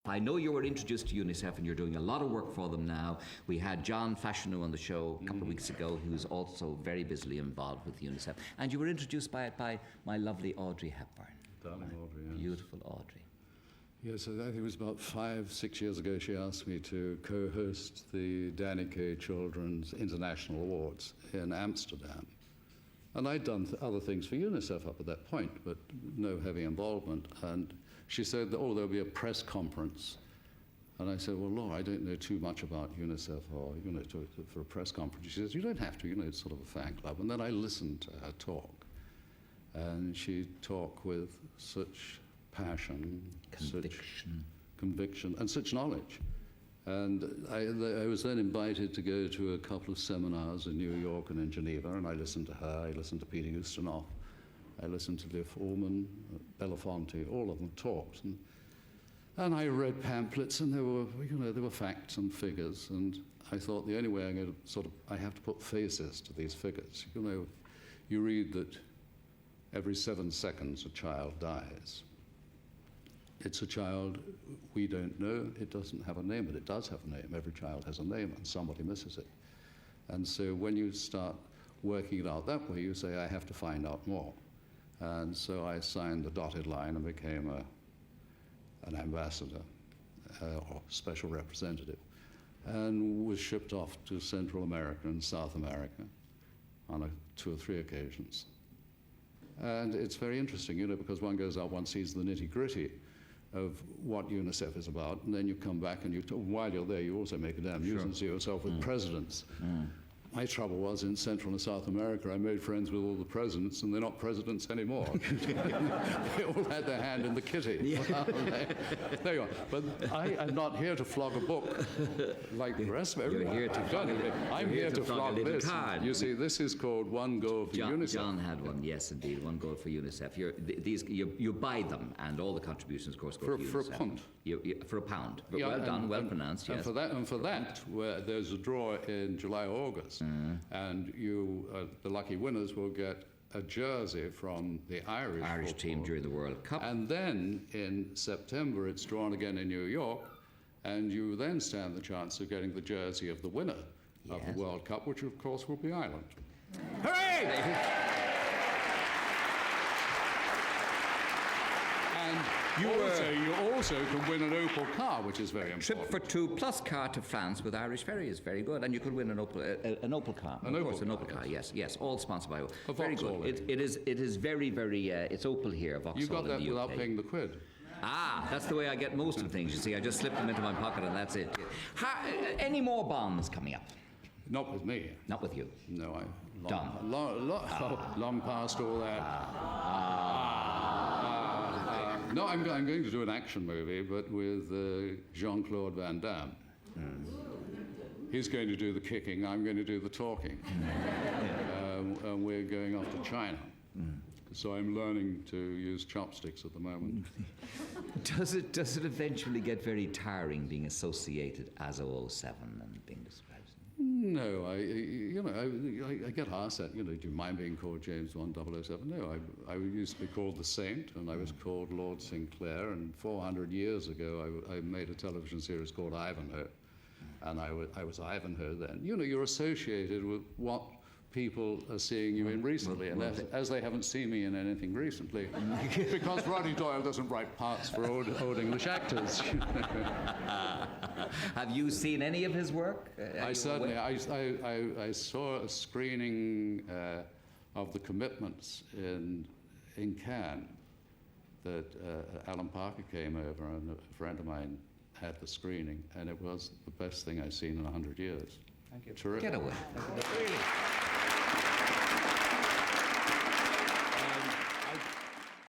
I know you were introduced to UNICEF and you're doing a lot of work for them now. We had John Fashanu on the show a couple of weeks ago, who's also very busily involved with UNICEF. And you were introduced by my lovely Audrey Hepburn. Darling Audrey, yes. Beautiful Audrey. Yes, I think it was about 5-6 years ago she asked me to co-host the Danny Kaye Children's International Awards in Amsterdam. And I'd done other things for UNICEF up at that point, but no heavy involvement. And she said, oh, there'll be a press conference. And I said, well, Laura, I don't know too much about UNICEF or, for a press conference. She says, you don't have to, it's sort of a fan club. And then I listened to her talk. And she talked with such passion, such conviction, and such knowledge. And I was then invited to go to a couple of seminars in New York and in Geneva, and I listened to her, I listened to Peter Ustinov, I listened to Liv Ullmann, Belafonte, all of them talked. And I read pamphlets, and there were facts and figures, and I thought the only way I'm going to I have to put faces to these figures. You read that every 7 seconds a child dies. It's a child we don't know. It doesn't have a name, but it does have a name. Every child has a name, and somebody misses it. And so when you start working it out that way, you say, I have to find out more. And so I signed the dotted line and became an ambassador or special representative, and was shipped off to Central America and South America on 2 or 3 occasions. And it's very interesting, because one goes out, one sees the nitty-gritty of what UNICEF is about, and then you come back and while you're there, you also make a damn nuisance of yourself with presidents. My trouble was in Central and South America, I made friends with all the presidents, and they're not presidents anymore. They all had their hand in the kitty. Yeah. Well, there you are. But I am not here to flog a book like the rest of everyone. You're here to flog I'm here to flog this. Card. You see, this is called One Goal for UNICEF. John had one, yes, indeed, One Goal for UNICEF. You buy them, and all the contributions, of course, go to UNICEF. For a pound. For a pound. But yeah, well done, well pronounced, yes. And for that, there's a draw in July, August. And the lucky winners will get a jersey from the Irish team during the World Cup. And then in September, it's drawn again in New York, and you then stand the chance of getting the jersey of the winner of the World Cup, which of course will be Ireland. Hooray! You also can win an Opel car, which is very important. Trip for 2 plus car to France with Irish Ferry is very good, and you could win an Opel car. An Opel car, yes, all sponsored by Opel. Very good. It is very, very. It's Opel here, Vauxhall. You got that without paying the quid. Ah, that's the way I get most of things. You see, I just slip them into my pocket, and that's it. Any more bombs coming up? Not with me. Not with you. No, Done. Long past all that. No, I'm going to do an action movie, but with Jean-Claude Van Damme. He's going to do the kicking, I'm going to do the talking. And we're going off to China. So I'm learning to use chopsticks at the moment. Does it eventually get very tiring being associated as 007 and being described? No, I get asked that, do you mind being called James Bond 007? No, I used to be called the Saint, and I was called Lord Sinclair, and 400 years ago I made a television series called Ivanhoe, and I was Ivanhoe then. You're associated with what people are seeing you in recently, and as they haven't seen me in anything recently, because Roddy Doyle doesn't write parts for old English actors. Have you seen any of his work? I saw a screening of The Commitments in Cannes that Alan Parker came over, and a friend of mine had the screening, and it was the best thing I've seen in 100 years. Thank you. Terrific. Get away. Really.